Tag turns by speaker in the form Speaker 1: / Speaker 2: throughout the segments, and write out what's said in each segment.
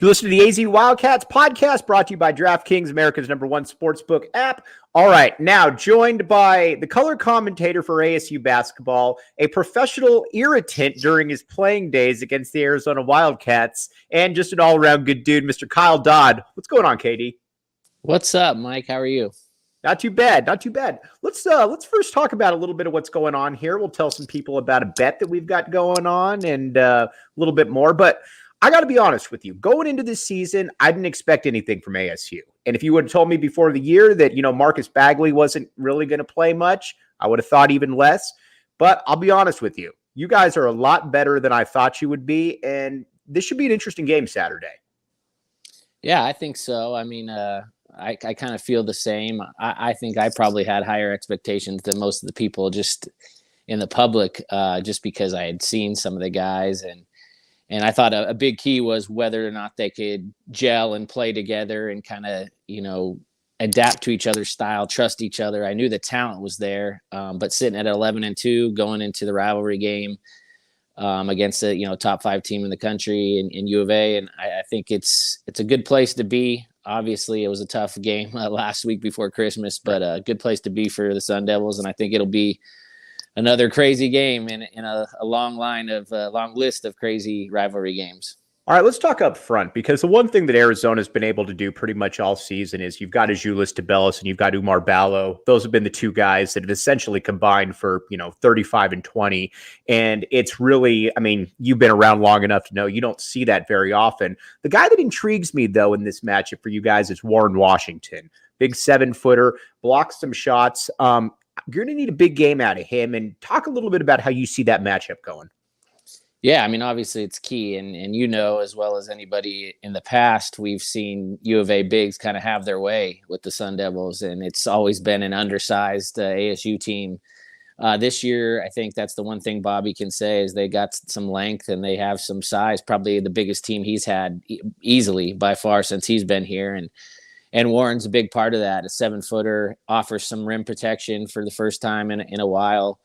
Speaker 1: You listen to the ASU Wildcats podcast brought to you by DraftKings, America's #1 sportsbook app. All right, now joined by the color commentator for ASU basketball, a professional irritant during his playing days against the Arizona Wildcats, and just an all-around good dude, Mr. Kyle Dodd. What's going on, KD?
Speaker 2: What's up, Mike? How are you?
Speaker 1: Not too bad, not too bad. Let's first talk about a little bit of what's going on here. We'll tell some people about a bet that we've got going on and a little bit more, but I got to be honest with you. Going into this season, I didn't expect anything from ASU. And if you would have told me before the year that, Marcus Bagley wasn't really going to play much, I would have thought even less. But I'll be honest with you. You guys are a lot better than I thought you would be. And this should be an interesting game Saturday.
Speaker 2: Yeah, I think so. I mean, I kind of feel the same. I think I probably had higher expectations than most of the people just in the public, just because I had seen some of the guys. And I thought a big key was whether or not they could gel and play together and kind of, adapt to each other's style, trust each other. I knew the talent was there, but sitting at 11-2 going into the rivalry game against a top 5 team in the country in U of A, and I think it's a good place to be. Obviously, it was a tough game last week before Christmas, but a good place to be for the Sun Devils, and I think it'll be another crazy game in a long list of crazy rivalry games.
Speaker 1: All right, let's talk up front, because the one thing that Arizona's been able to do pretty much all season is you've got Azuolas Tubelis and you've got Oumar Ballo. Those have been the two guys that have essentially combined for, 35 and 20. And it's really, you've been around long enough to know you don't see that very often. The guy that intrigues me, though, in this matchup for you guys is Warren Washington. Big 7-footer, blocks some shots. You're going to need a big game out of him, and talk a little bit about how you see that matchup going.
Speaker 2: Yeah, obviously it's key, and as well as anybody in the past, we've seen U of A bigs kind of have their way with the Sun Devils, and it's always been an undersized ASU team. This year, I think that's the one thing Bobby can say is they got some length and they have some size, probably the biggest team he's had easily by far since he's been here, and Warren's a big part of that. A 7-footer, offers some rim protection for the first time in a while.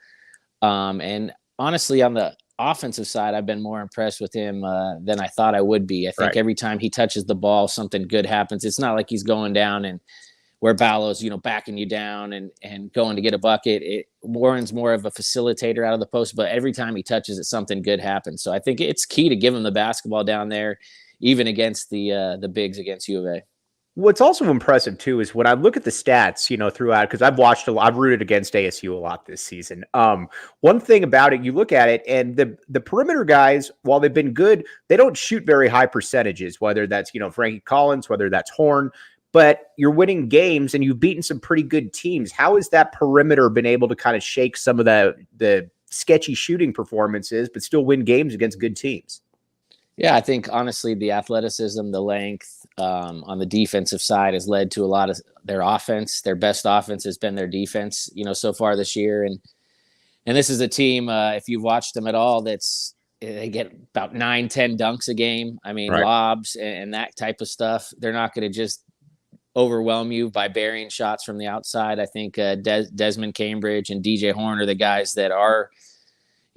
Speaker 2: And honestly, on the offensive side, I've been more impressed with him than I thought I would be. I think every time he touches the ball, something good happens. It's not like he's going down and where Ballo's, backing you down and going to get a bucket. Warren's more of a facilitator out of the post, but every time he touches it, something good happens. So I think it's key to give him the basketball down there, even against the bigs against U of A.
Speaker 1: What's also impressive, too, is when I look at the stats, throughout, because I've rooted against ASU a lot this season. One thing about it, you look at it, and the perimeter guys, while they've been good, they don't shoot very high percentages, whether that's, Frankie Collins, whether that's Horn, but you're winning games and you've beaten some pretty good teams. How has that perimeter been able to kind of shake some of the sketchy shooting performances, but still win games against good teams?
Speaker 2: Yeah, I think honestly the athleticism, the length on the defensive side has led to a lot of their offense. Their best offense has been their defense, so far this year. And this is a team, if you've watched them at all, they get about 9-10 dunks a game. Lobs and that type of stuff. They're not going to just overwhelm you by burying shots from the outside. I think Desmond Cambridge and DJ Horn are the guys that are,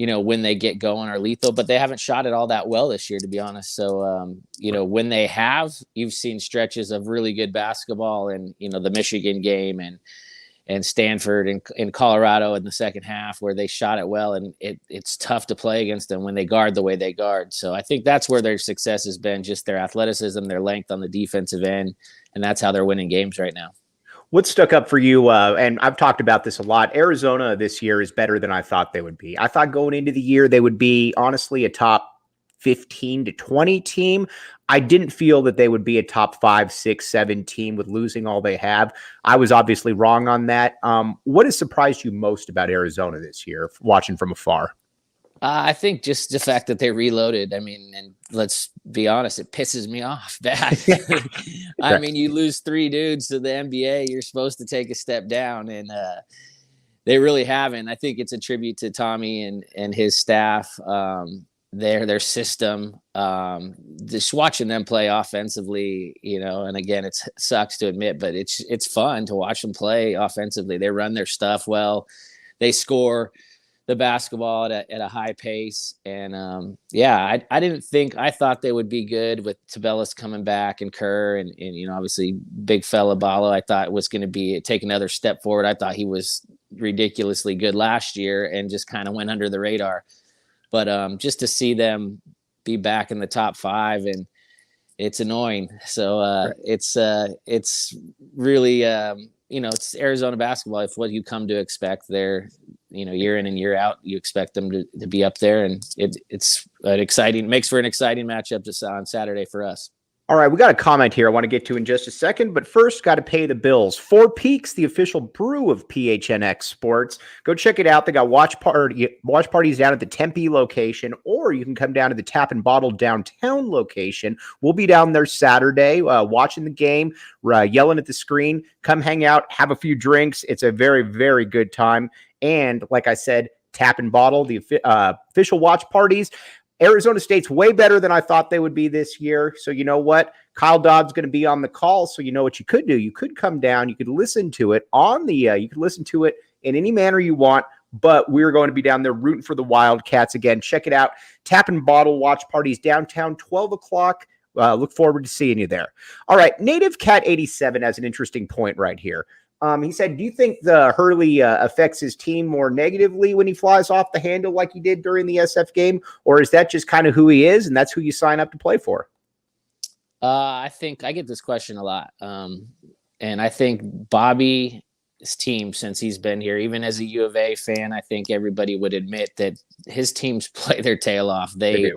Speaker 2: when they get going are lethal, but they haven't shot it all that well this year, to be honest. So, when they have, you've seen stretches of really good basketball and, the Michigan game and Stanford and in Colorado in the second half where they shot it well. And it's tough to play against them when they guard the way they guard. So I think that's where their success has been, just their athleticism, their length on the defensive end. And that's how they're winning games right now.
Speaker 1: What stuck up for you, and I've talked about this a lot, Arizona this year is better than I thought they would be. I thought going into the year they would be, honestly, a top 15 to 20 team. I didn't feel that they would be a top 5, 6, 7 team with losing all they have. I was obviously wrong on that. What has surprised you most about Arizona this year, watching from afar?
Speaker 2: I think just the fact that they reloaded. And let's be honest, it pisses me off bad. You lose 3 dudes to the NBA, you're supposed to take a step down, and they really haven't. I think it's a tribute to Tommy and his staff, their system. Just watching them play offensively, and again, it sucks to admit, but it's fun to watch them play offensively. They run their stuff well, they score. the basketball at a high pace. And I thought they would be good with Tubelis coming back and Kerr and obviously big fella Balo. I thought was going to be take another step forward. I thought he was ridiculously good last year and just kind of went under the radar. But just to see them be back in the top 5, and it's annoying. So
Speaker 1: Right.
Speaker 2: it's really it's Arizona basketball. If what you come to expect, they're year in and year out, you expect them to be up there, and it's makes for an exciting matchup on Saturday for us.
Speaker 1: All right, we got a comment here I want to get to in just a second, but first, got to pay the bills. Four Peaks, the official brew of PHNX Sports. Go check it out. They got watch parties down at the Tempe location, or you can come down to the Tap and Bottle downtown location. We'll be down there Saturday watching the game, yelling at the screen. Come hang out, have a few drinks. It's a very, very good time. And like I said, Tap and Bottle, the official watch parties. Arizona State's way better than I thought they would be this year. So you know what? Kyle Dodd's going to be on the call. So you know what you could do? You could come down. You could listen to it you could listen to it in any manner you want. But we're going to be down there rooting for the Wildcats again. Check it out. Tap and Bottle watch parties downtown, 12 o'clock. Look forward to seeing you there. All right. Native Cat 87 has an interesting point right here. He said, do you think the Hurley affects his team more negatively when he flies off the handle like he did during the SF game? Or is that just kind of who he is and that's who you sign up to play for?
Speaker 2: I think I get this question a lot. And I think Bobby's team, since he's been here, even as a U of A fan, I think everybody would admit that his teams play their tail off. They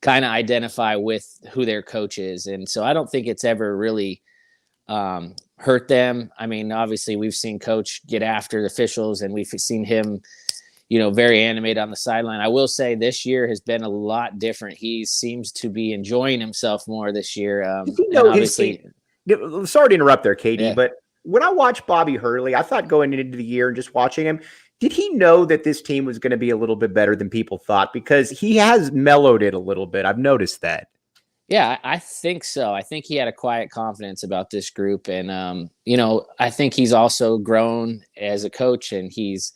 Speaker 2: kind of identify with who their coach is. And so I don't think it's ever really hurt them. I mean, obviously we've seen coach get after the officials and we've seen him, very animated on the sideline. I will say this year has been a lot different. He seems to be enjoying himself more this year.
Speaker 1: Sorry to interrupt there, Katie, but when I watched Bobby Hurley, I thought going into the year and just watching him, did he know that this team was going to be a little bit better than people thought? Because he has mellowed it a little bit. I've noticed that.
Speaker 2: Yeah, I think so. I think he had a quiet confidence about this group. And, I think he's also grown as a coach and he's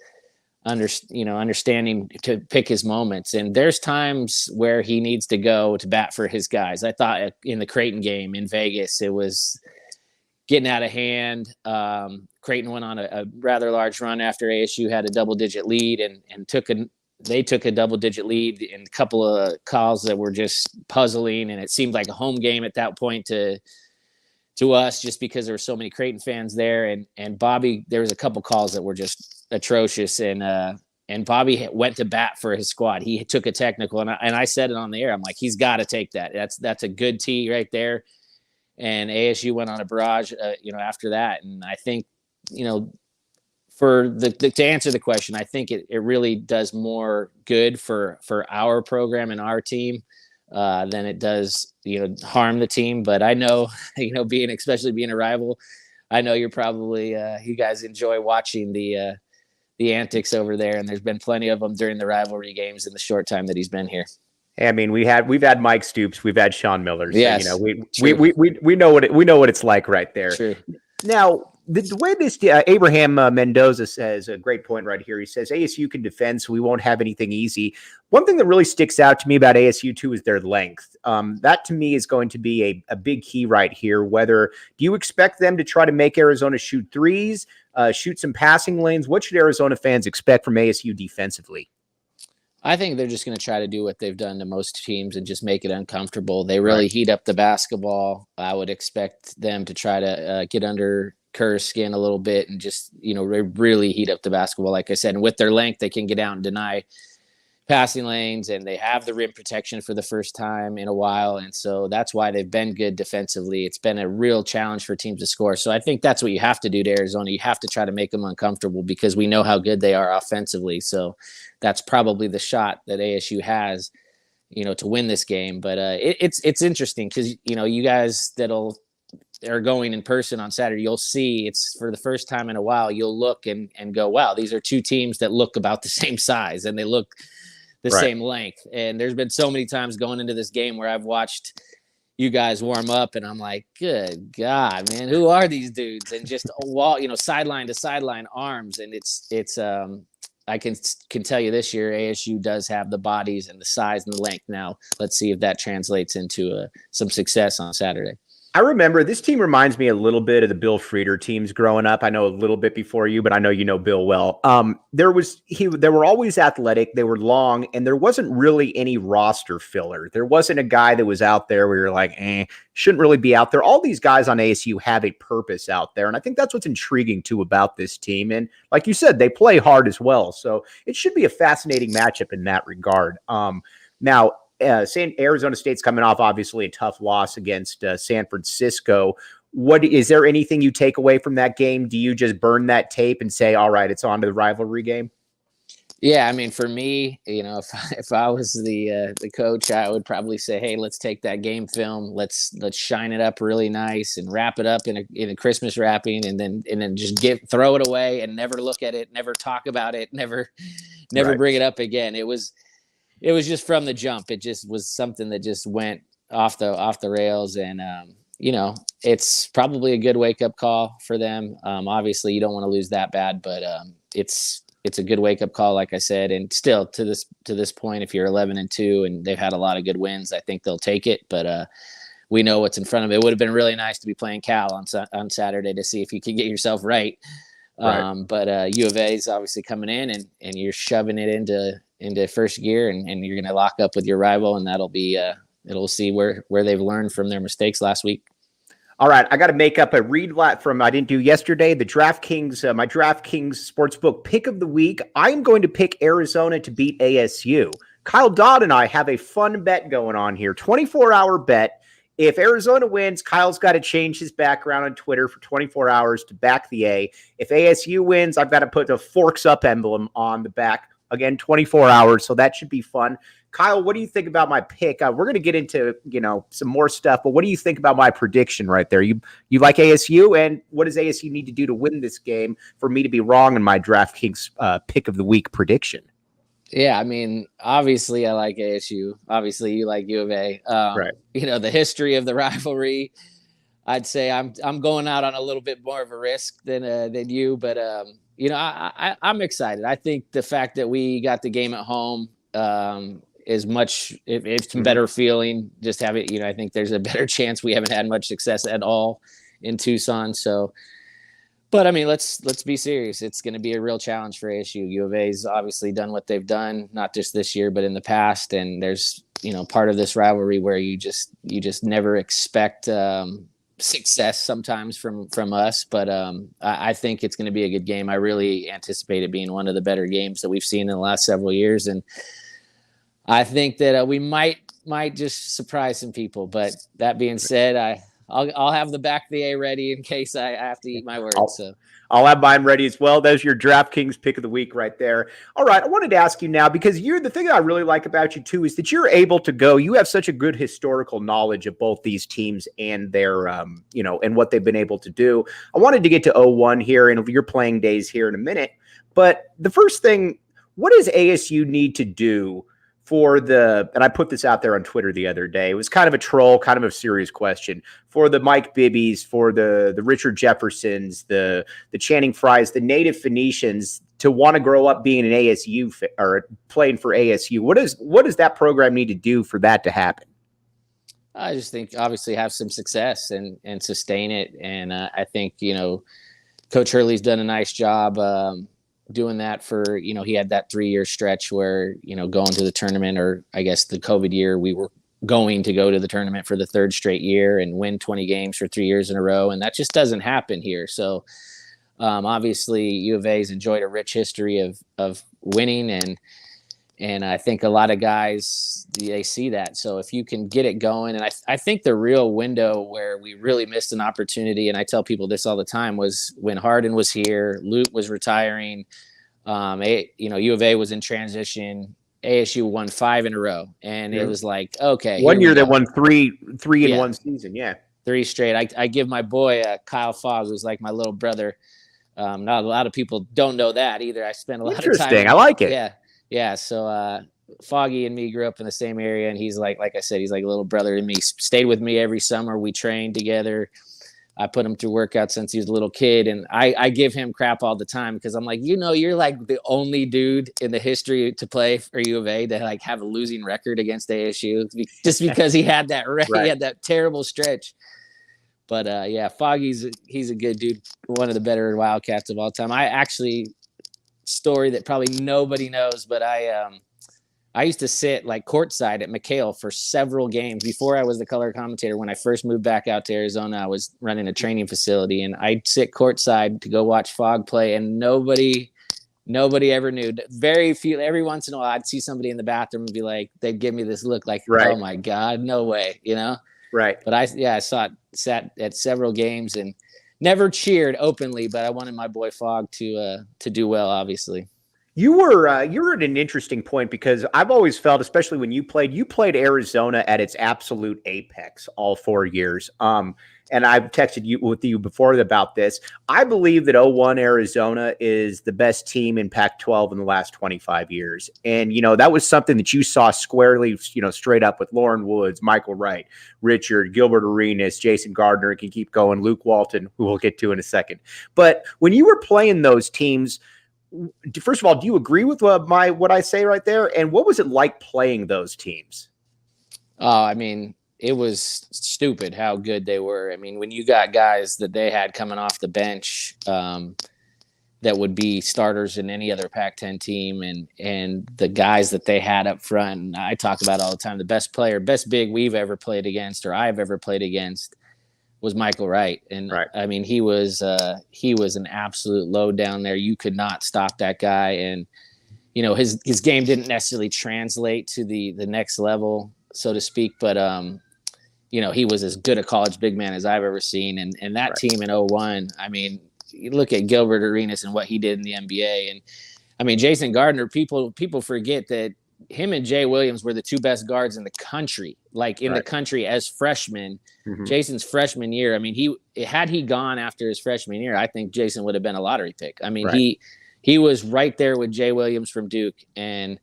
Speaker 2: understanding to pick his moments. And there's times where he needs to go to bat for his guys. I thought in the Creighton game in Vegas, it was getting out of hand. Creighton went on a rather large run after ASU had a double-digit lead and they took a double-digit lead in a couple of calls that were just puzzling, and it seemed like a home game at that point to us, just because there were so many Creighton fans there. And Bobby, there was a couple calls that were just atrocious, and Bobby went to bat for his squad. He took a technical, and I said it on the air. I'm like, he's got to take that. That's a good tee right there. And ASU went on a barrage, after that, and I think, to answer the question, I think it really does more good for our program and our team than it does, harm the team. But I know, especially being a rival, I know you're probably you guys enjoy watching the antics over there, and there's been plenty of them during the rivalry games in the short time that he's been here.
Speaker 1: I mean, we've had Mike Stoops, we've had Sean Miller. So,
Speaker 2: yes,
Speaker 1: we know what it's like right there.
Speaker 2: True.
Speaker 1: Now, the way this Abraham Mendoza says a great point right here. He says ASU can defend, so we won't have anything easy. One thing that really sticks out to me about ASU too is their length. That to me is going to be a big key right here. Whether do you expect them to try to make Arizona shoot threes, shoot some passing lanes? What should Arizona fans expect from ASU defensively?
Speaker 2: I think they're just going to try to do what they've done to most teams and just make it uncomfortable. They really heat up the basketball. I would expect them to try to get under Kerr's skin a little bit and just, really heat up the basketball. Like I said, and with their length, they can get out and deny passing lanes, and they have the rim protection for the first time in a while. And so that's why they've been good defensively. It's been a real challenge for teams to score. So I think that's what you have to do to Arizona. You have to try to make them uncomfortable because we know how good they are offensively. So that's probably the shot that ASU has, to win this game. But it's interesting because, you guys are going in person on Saturday, you'll see it's for the first time in a while, you'll look and go, wow, these are two teams that look about the same size and they look the same length. And there's been so many times going into this game where I've watched you guys warm up and I'm like, good God, man, who are these dudes? And just sideline to sideline arms. And it's I can tell you this year, ASU does have the bodies and the size and the length. Now, let's see if that translates into some success on Saturday.
Speaker 1: I remember this team reminds me a little bit of the Bill Frieder teams growing up. I know a little bit before you, but I know you know Bill well. They were always athletic, they were long, and there wasn't really any roster filler. There wasn't a guy that was out there where you're like, shouldn't really be out there. All these guys on ASU have a purpose out there, and I think that's what's intriguing too about this team. And like you said, they play hard as well, so it should be a fascinating matchup in that regard. Now, Arizona State's coming off obviously a tough loss against San Francisco. What is there anything you take away from that game? Do you just burn that tape and say, all right, it's on to the rivalry game?
Speaker 2: Yeah, I mean, for me, if I was the coach, I would probably say, hey, let's take that game film, let's shine it up really nice and wrap it up in a Christmas wrapping, and then just throw it away and never look at it, never talk about it, never right. Bring it up again. It was just from the jump. It just was something that just went off the rails. And, it's probably a good wake up call for them. Obviously you don't want to lose that bad, but it's a good wake up call, like I said. And still to this point, if you're 11-2 and they've had a lot of good wins, I think they'll take it. But we know what's in front of it. It would have been really nice to be playing Cal on Saturday to see if you could get yourself right. But U of A is obviously coming in and you're shoving it into first gear, and you're going to lock up with your rival, and that'll be it'll see where they've learned from their mistakes last week.
Speaker 1: All right, I got to make up a read from I didn't do yesterday. The DraftKings, my DraftKings Sportsbook pick of the week. I'm going to pick Arizona to beat ASU. Kyle Dodd and I have a fun bet going on here. 24-hour bet. If Arizona wins, Kyle's got to change his background on Twitter for 24 hours to back the A. If ASU wins, I've got to put the Forks Up emblem on the back. Again, 24 hours, so that should be fun. Kyle, what do you think about my pick? We're going to get into, some more stuff, but what do you think about my prediction right there? You like ASU, and what does ASU need to do to win this game for me to be wrong in my DraftKings pick of the week prediction?
Speaker 2: Yeah, I mean, obviously I like ASU. Obviously you like U of A.
Speaker 1: Right.
Speaker 2: The history of the rivalry, I'd say I'm going out on a little bit more of a risk than you, but I'm excited. I think the fact that we got the game at home is it's a better feeling. Just have it, I think there's a better chance we haven't had much success at all in Tucson. So, but I mean, let's be serious. It's going to be a real challenge for ASU. U of A's obviously done what they've done, not just this year, but in the past. And there's, part of this rivalry where you just never expect success sometimes from us. But I think it's going to be a good game. I really anticipate it being one of the better games that we've seen in the last several years. And I think that we might just surprise some people. But that being said, I'll have the back of the A ready in case I have to eat my words.
Speaker 1: I'll have mine ready as well. There's your DraftKings pick of the week right there. All right, I wanted to ask you now, because the thing that I really like about you too is that you're able to go. You have such a good historical knowledge of both these teams and their, and what they've been able to do. I wanted to get to 0-1 here and your playing days here in a minute. But the first thing, what does ASU need to do and I put this out there on Twitter the other day. It was kind of a troll, kind of a serious question for the Mike Bibbies, for the Richard Jeffersons, the Channing Frys, the native Phoenicians to want to grow up being an ASU or playing for ASU. What does that program need to do for that to happen?
Speaker 2: I just think obviously have some success and sustain it. And I think, Coach Hurley's done a nice job doing that for, he had that 3-year stretch where, going to the tournament, or I guess the COVID year, we were going to go to the tournament for the third straight year and win 20 games for 3 years in a row. And that just doesn't happen here. So obviously U of A's enjoyed a rich history of winning. And I think a lot of guys, they see that. So if you can get it going, and I think the real window where we really missed an opportunity, and I tell people this all the time, was when Harden was here, Lute was retiring, U of A was in transition, ASU won 5 in a row. And it was like, okay.
Speaker 1: One year they won three in one season. Yeah. 3
Speaker 2: straight. I give my boy Kyle Fogg, who's like my little brother. Not a lot of people don't know that either. I spent a lot of time.
Speaker 1: Interesting. I like it.
Speaker 2: Yeah. So Foggy and me grew up in the same area, and he's like I said, he's like a little brother to me. Stayed with me every summer. We trained together. I put him through workouts since he was a little kid, and I give him crap all the time because I'm like, you're like the only dude in the history to play for U of A to like have a losing record against ASU just because he had that he had that terrible stretch. But yeah, Foggy's he's a good dude, one of the better Wildcats of all time. I actually story that probably nobody knows, but I used to sit like courtside at McHale for several games before I was the color commentator. When I first moved back out to Arizona, I was running a training facility, and I'd sit courtside to go watch Fog play, and nobody ever knew. Very few. Every once in a while, I'd see somebody in the bathroom and be like, they'd give me this look like, oh my God, no way, Right. But I sat at several games and never cheered openly, but I wanted my boy Fog to do well, obviously.
Speaker 1: You're at an interesting point because I've always felt, especially when you played Arizona at its absolute apex all 4 years. And I've texted you before about this. I believe that 01 Arizona is the best team in Pac-12 in the last 25 years. And, that was something that you saw squarely, straight up with Lauren Woods, Michael Wright, Richard, Gilbert Arenas, Jason Gardner, can keep going, Luke Walton, who we'll get to in a second. But when you were playing those teams, first of all, do you agree with what I say right there? And what was it like playing those teams?
Speaker 2: Oh, I mean, it was stupid how good they were. I mean, when you got guys that they had coming off the bench that would be starters in any other Pac-10 team, and the guys that they had up front, and I talk about all the time, the best big we've ever played against or I've ever played against was Michael Wright. And I mean, he was an absolute load down there. You could not stop that guy. And, his game didn't necessarily translate to the next level, so to speak. But, he was as good a college big man as I've ever seen. And that team in 01, I mean, you look at Gilbert Arenas and what he did in the NBA. And I mean, Jason Gardner, people forget that him and Jay Williams were the two best guards in the country, the country as freshmen. Mm-hmm. Jason's freshman year, I mean, had he gone after his freshman year, I think Jason would have been a lottery pick. I mean, he was right there with Jay Williams from Duke, and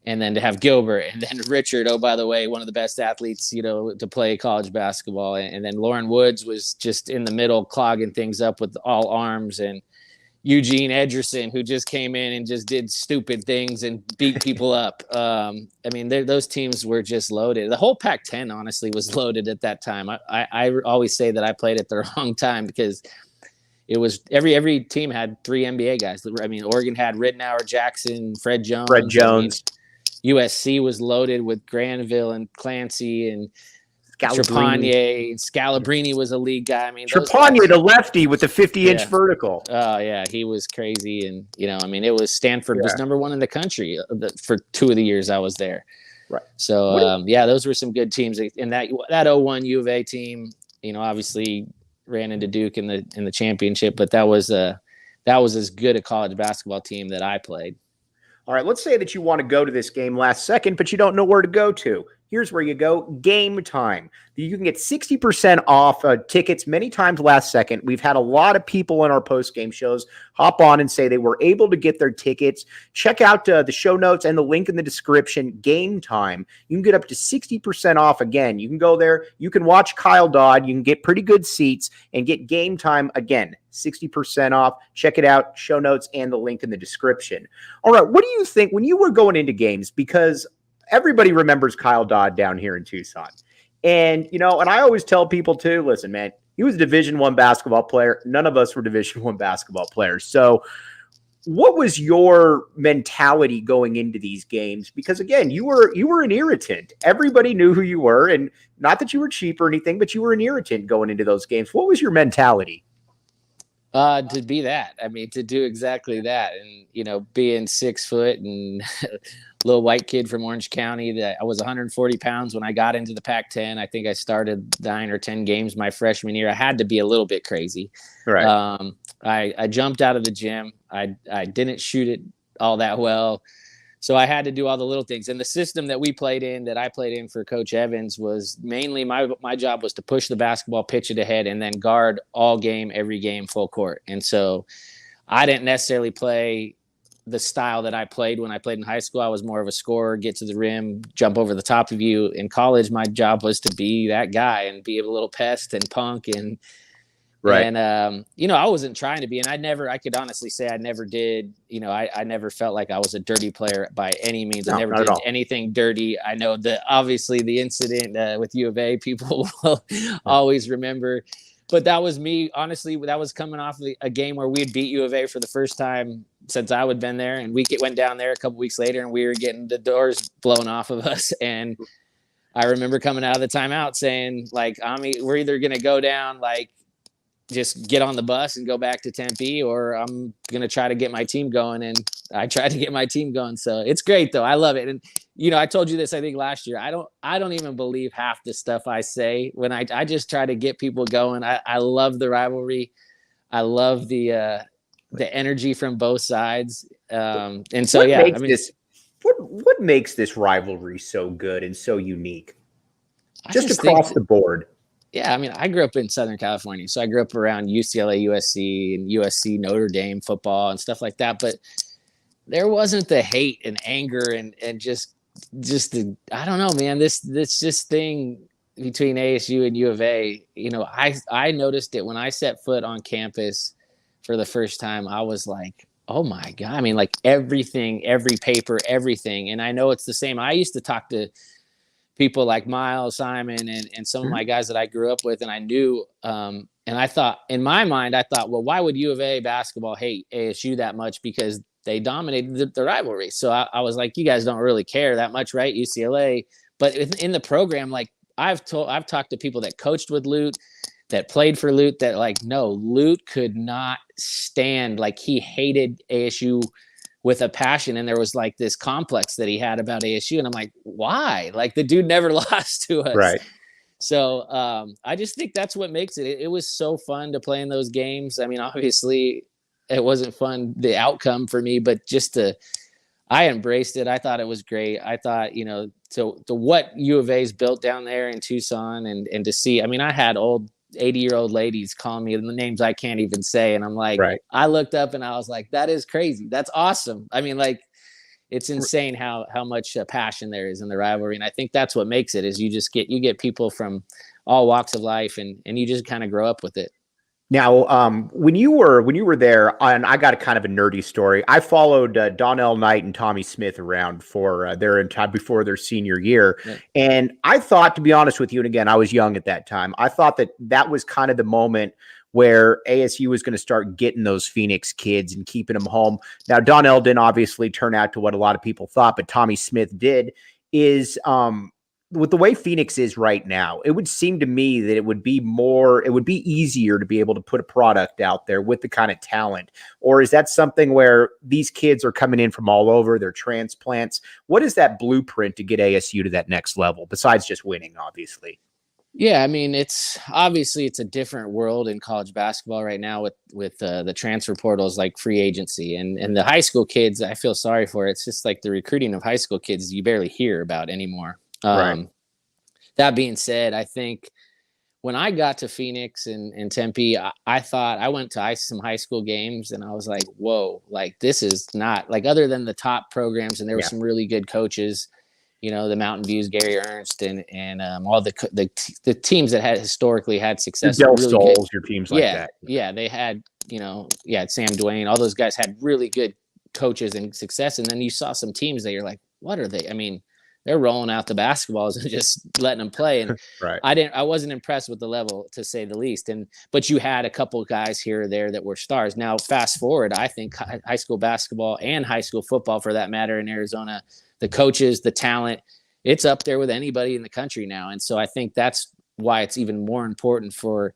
Speaker 2: then to have Gilbert and then Richard, oh, by the way, one of the best athletes, to play college basketball. And then Lauren Woods was just in the middle clogging things up with all arms, and Eugene Edgerson, who just came in and just did stupid things and beat people up. I mean, those teams were just loaded. The whole Pac-10, honestly, was loaded at that time. I always say that I played at the wrong time because it was every team had 3 NBA guys. I mean, Oregon had Ridnour, Jackson, Fred Jones. I mean, USC was loaded with Granville and Clancy and Trepagnier. Scalabrini was a league guy. I mean,
Speaker 1: Trepagnier, the lefty with the 50-inch vertical.
Speaker 2: Oh yeah, he was crazy. And I mean, it was Stanford was number 1 in the country for 2 of the years I was there. Right. So those were some good teams. And that 01 U of A team, obviously ran into Duke in the championship, but that was as good a college basketball team that I played.
Speaker 1: All right, let's say that you want to go to this game last second, but you don't know where to go to. Here's where you go. Game Time. You can get 60% off tickets many times last second. We've had a lot of people in our post-game shows hop on and say they were able to get their tickets. Check out the show notes and the link in the description. Game Time. You can get up to 60% off again. You can go there. You can watch Kyle Dodd. You can get pretty good seats and get Game Time again. 60% off. Check it out. Show notes and the link in the description. All right. What do you think when you were going into games? Because everybody remembers Kyle Dodd down here in Tucson. And, and I always tell people too, listen, man, he was a Division I basketball player. None of us were Division I basketball players. So what was your mentality going into these games? Because again, you were an irritant. Everybody knew who you were, and not that you were cheap or anything, but you were an irritant going into those games. What was your mentality?
Speaker 2: To be that. I mean, to do exactly that. And, being 6 foot and little white kid from Orange County, that I was 140 pounds when I got into the Pac-10. I think I started 9 or 10 games my freshman year. I had to be a little bit crazy. Right. I jumped out of the gym. I didn't shoot it all that well. So I had to do all the little things. And the system that I played in for Coach Evans was mainly my job was to push the basketball, pitch it ahead, and then guard all game, every game, full court. And so I didn't necessarily play the style that I played when I played in high school. I was more of a scorer, get to the rim, jump over the top of you. In college, my job was to be that guy and be a little pest and punk and
Speaker 1: Right.
Speaker 2: And, I wasn't trying to be, and I could honestly say I never did, I never felt like I was a dirty player by any means.
Speaker 1: No,
Speaker 2: I never
Speaker 1: not at
Speaker 2: did
Speaker 1: all.
Speaker 2: anything dirty. I know that obviously the incident with U of A, people will always remember, but that was me. Honestly, that was coming off of a game where we had beat U of A for the first time since I would been there. And we went down there a couple weeks later and we were getting the doors blown off of us. And I remember coming out of the timeout saying, like, we're either going to go down, like, just get on the bus and go back to Tempe, or I'm going to try to get my team going. And I tried to get my team going. So it's great though. I love it. And, I told you this, I think last year, I don't even believe half the stuff I say when I just try to get people going. I love the rivalry. I love the energy from both sides. And so,
Speaker 1: what makes this rivalry so good and so unique? Just across the board.
Speaker 2: Yeah, I mean, I grew up in Southern California, so I grew up around UCLA, USC, and USC, Notre Dame football and stuff like that. But there wasn't the hate and anger and just the, I don't know, man. This just thing between ASU and U of A. I noticed it when I set foot on campus for the first time. I was like, oh my God. I mean, like everything, every paper, everything. And I know it's the same. I used to talk to people like Miles, Simon, and some of my guys that I grew up with, and I knew, and I thought, in my mind, well, why would U of A basketball hate ASU that much? Because they dominated the rivalry. So I was like, you guys don't really care that much, right? UCLA. But in the program, like I've talked to people that coached with Lute, that played for Lute, that like, no, Lute could not stand, like he hated ASU with a passion. And there was like this complex that he had about ASU. And I'm like, why? Like the dude never lost to us.
Speaker 1: Right.
Speaker 2: So I just think that's what makes it. It was so fun to play in those games. I mean, obviously it wasn't fun, the outcome for me, but I embraced it. I thought it was great. I thought, to what U of A's built down there in Tucson and to see, I mean, I had old 80-year-old ladies calling me the names I can't even say. And I'm like,
Speaker 1: right.
Speaker 2: I looked up and I was like, that is crazy. That's awesome. I mean, like, it's insane how much passion there is in the rivalry. And I think that's what makes it, is you get people from all walks of life and you just kind of grow up with it.
Speaker 1: Now, when you were there, and I got a kind of a nerdy story. I followed Donnell Knight and Tommy Smith around for their time before their senior year, and I thought, to be honest with you, and again, I was young at that time, I thought that was kind of the moment where ASU was going to start getting those Phoenix kids and keeping them home. Now, Donnell didn't obviously turn out to what a lot of people thought, but Tommy Smith did. With the way Phoenix is right now, it would seem to me that it would be easier to be able to put a product out there with the kind of talent. Or is that something where these kids are coming in from all over, they're transplants? What is that blueprint to get ASU to that next level, besides just winning, obviously?
Speaker 2: Yeah, I mean, it's a different world in college basketball right now with the transfer portals, like free agency and the high school kids. I feel sorry for it. It's just like the recruiting of high school kids you barely hear about anymore.
Speaker 1: Right.
Speaker 2: That being said, I think when I got to Phoenix and Tempe, I thought, I went to some high school games and I was like, whoa, like this is not like, other than the top programs, and there were some really good coaches, the Mountain View's Gary Ernst and all the teams that had historically had success.
Speaker 1: Your Del Sols, your teams like that.
Speaker 2: Yeah, they had, Sam Duane, all those guys had really good coaches and success. And then you saw some teams that you're like, what are they? I mean, they're rolling out the basketballs and just letting them play. And
Speaker 1: right.
Speaker 2: I wasn't impressed with the level, to say the least. But you had a couple of guys here or there that were stars. Now, fast forward, I think high school basketball and high school football, for that matter, in Arizona, the coaches, the talent, it's up there with anybody in the country now. And so I think that's why it's even more important for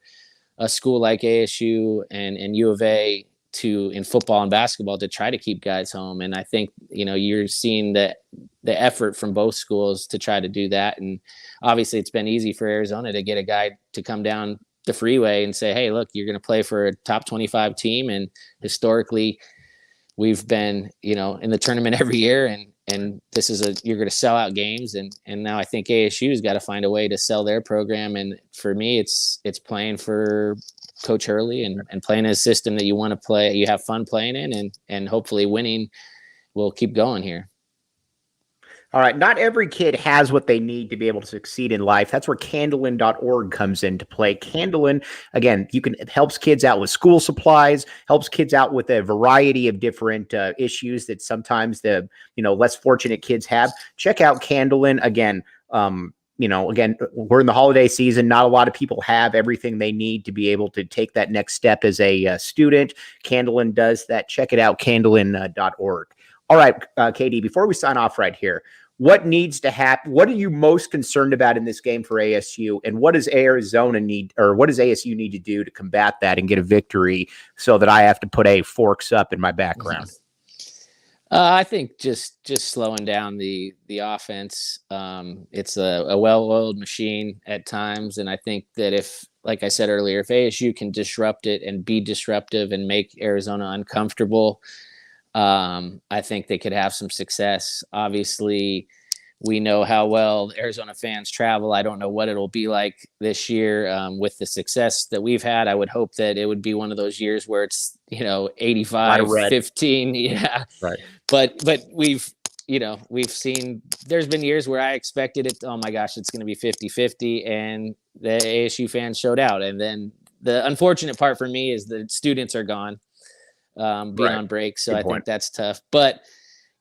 Speaker 2: a school like ASU and U of A in football and basketball to try to keep guys home. And I think, you're seeing the effort from both schools to try to do that. And obviously it's been easy for Arizona to get a guy to come down the freeway and say, hey, look, you're going to play for a top 25 team. And historically we've been, in the tournament every year, and this is you're going to sell out games. And now I think ASU has got to find a way to sell their program. And for me, it's playing for Coach Hurley and playing a system that you want to play, you have fun playing in, and hopefully winning will keep going here.
Speaker 1: All right. Not every kid has what they need to be able to succeed in life. That's where Candlin.org comes into play. Candlin, again, it helps kids out with school supplies, helps kids out with a variety of different issues that sometimes the, less fortunate kids have. Check out Candlin. Again, we're in the holiday season. Not a lot of people have everything they need to be able to take that next step as a student. Candlin does that. Check it out, Candlin.org. All right, KD, before we sign off right here, what needs to happen? What are you most concerned about in this game for ASU? And what does Arizona need, or what does ASU need to do to combat that and get a victory so that I have to put a forks up in my background?
Speaker 2: I think just slowing down the offense. It's a well-oiled machine at times. And I think that if, like I said earlier, if ASU can disrupt it and be disruptive and make Arizona uncomfortable, I think they could have some success. Obviously, we know how well Arizona fans travel. I don't know what it'll be like this year with the success that we've had. I would hope that it would be one of those years where it's, 85-15. Yeah.
Speaker 1: Right.
Speaker 2: But we've seen there's been years where I expected it. Oh my gosh, it's going to be 50-50. And the ASU fans showed out. And then the unfortunate part for me is the students are gone. Being on break. So I think that's tough, but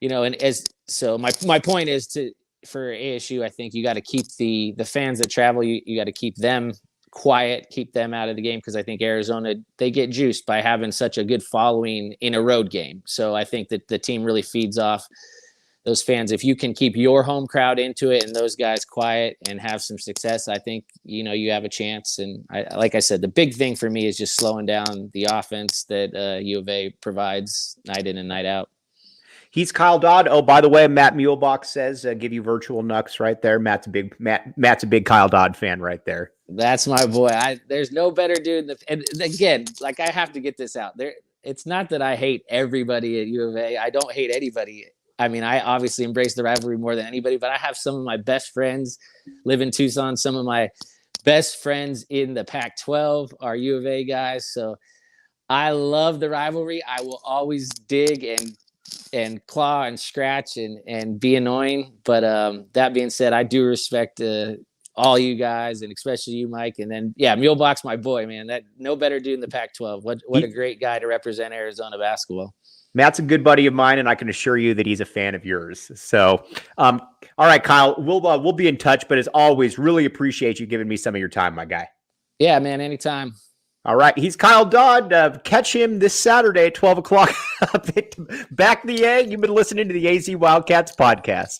Speaker 2: my point is for ASU, I think you got to keep the fans that travel, you got to keep them quiet, keep them out of the game. Cause I think Arizona, they get juiced by having such a good following in a road game. So I think that the team really feeds off those fans. If you can keep your home crowd into it and those guys quiet and have some success, I think, you have a chance. And like I said, the big thing for me is just slowing down the offense that U of A provides night in and night out.
Speaker 1: He's Kyle Dodd. Oh, by the way, Matt Muehlbach says, give you virtual knucks right there. Matt's a big Kyle Dodd fan right there.
Speaker 2: That's my boy. There's no better dude. And again, like I have to get this out there. It's not that I hate everybody at U of A. I don't hate anybody. I mean, I obviously embrace the rivalry more than anybody, but I have some of my best friends live in Tucson. Some of my best friends in the Pac-12 are U of A guys. So I love the rivalry. I will always dig and claw and scratch and be annoying. But that being said, I do respect all you guys, and especially you, Mike. And then, yeah, Muehlbach's my boy, man. That no better dude in the Pac-12. What a great guy to represent Arizona basketball.
Speaker 1: Matt's a good buddy of mine, and I can assure you that he's a fan of yours. So, all right, Kyle, we'll be in touch. But as always, really appreciate you giving me some of your time, my guy.
Speaker 2: Yeah, man, anytime.
Speaker 1: All right, he's Kyle Dodd. Catch him this Saturday at 12 o'clock. Back the A. You've been listening to the AZ Wildcats podcast.